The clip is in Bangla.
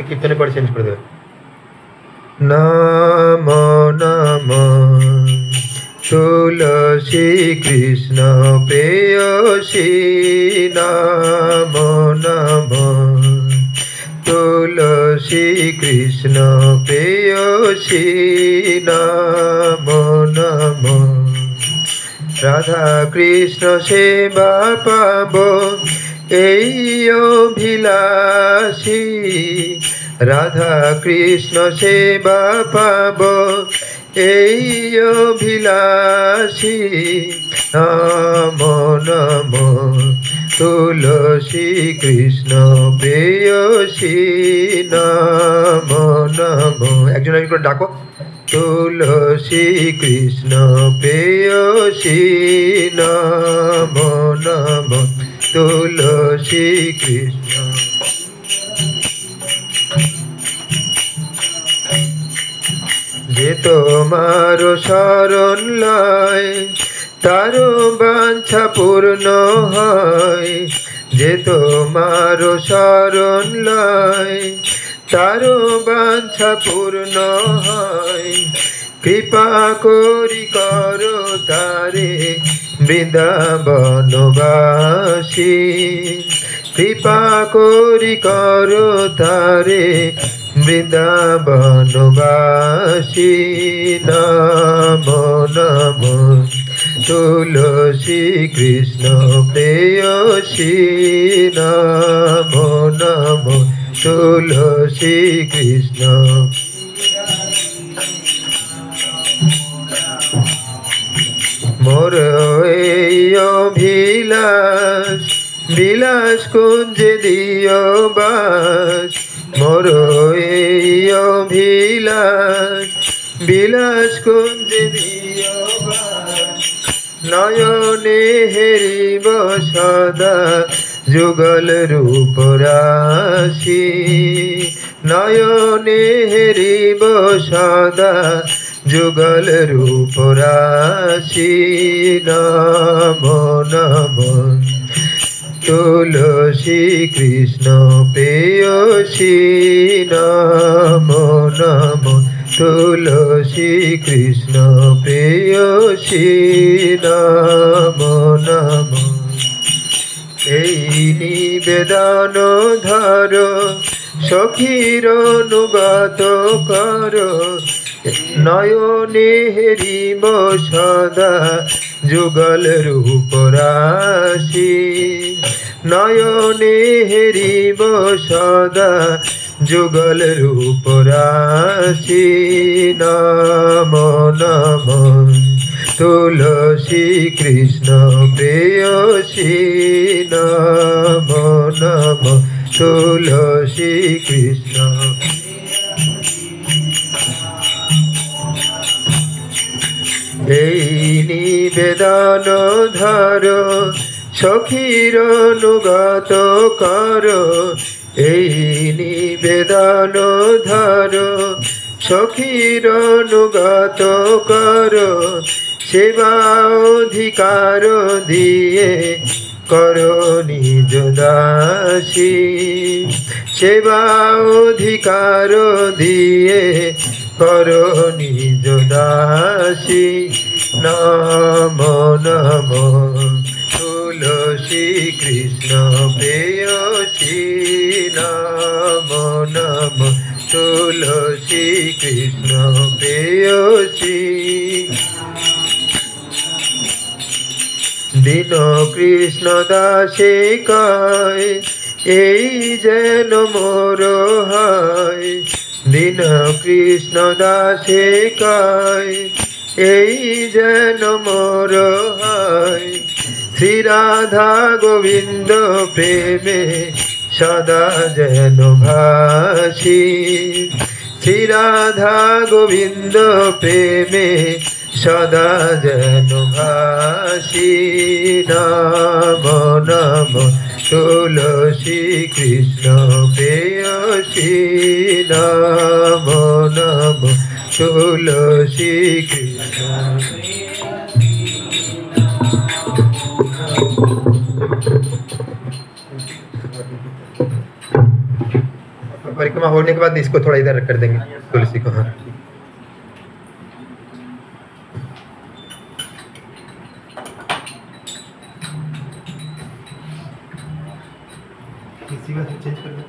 কীর্তনের পরে চেঞ্জ করে দেবে। নম নম তুলসী কৃষ্ণ প্রেয়সী, নম নম তুলসী কৃষ্ণ প্রেয়সী, নম নম রাধা কৃষ্ণ সেবা পাব এই অভিলাষী, রাধা কৃষ্ণ সেবা পাব এই অভিলাষী, নম নম তুলসী কৃষ্ণ প্রেয়সী, নম নম। একজন একজন ডাকো, তুলসী কৃষ্ণ প্রেয়সী, নম নম তুলসী কৃষ্ণ। যে তোমার শরণ লয় তার বাঞ্ছা পূর্ণ হয়, যে তোমার শরণ লয় তার বাঞ্ছা পূর্ণ হয়, কৃপা করি করো তারে বৃন্দাবনবাসী, কৃপা করি করো তারে বৃন্দাবনবাসী, নম নম তুলসী কৃষ্ণ প্রেয়সী, নম নম তুলসী কৃষ্ণ। মোর এই অভিলাষ বিলাস কুঞ্জে দিও বাস, মোর এই অভিলাষ বিলাস কুঞ্জে দিও বাস, নয়নে হেরিব সদা যুগল রূপ রাশি, নয়নে হেরিব সদা যুগল রূপ রাশি, নম নম তুলসী কৃষ্ণ প্রেয়সী, নম নম তুলসী কৃষ্ণ প্রেয়সী, নম নম। এই নিবেদন ধর সখীর অনুগত কর, নয়নে হেরিব সদা যুগল রূপ রাশি, নয়নে হেরিব সদা যুগল রূপ রাশি, নম নম তুলসী কৃষ্ণ প্রেয়সী, নম নম তুলসী কৃষ্ণ। এই নিবেদন ধর সখীর অনুগত কর, এই নিবেদন ধর সখীর অনুগত কর, সেবা অধিকার দিয়ে কর নিজ দাসী, সেবা অধিকার দিয়ে কর নিজ দাসী, নম নম তুলসী কৃষ্ণ প্রেয়সী, নম নম তুলসী কৃষ্ণ প্রেয়সী। দীন কৃষ্ণ দাসে কয় এই যেন মোর হয়, দীন কৃষ্ণ দাসে কয় এই যেন মোর হয়, শ্রী রাধা গোবিন্দ প্রেমে সদা যেন ভাসি, শ্রী রাধা গোবিন্দ প্রেমে সদা যেন ভাসি, নম নম তুলসী কৃষ্ণ প্রেয়সী, নম নম তুলসী কৃষ্ণ। परिक्रमा होने के बाद इसको थोड़ा इधर कर देंगे तुलसी को। हाँ इसी में चेंज कर दो।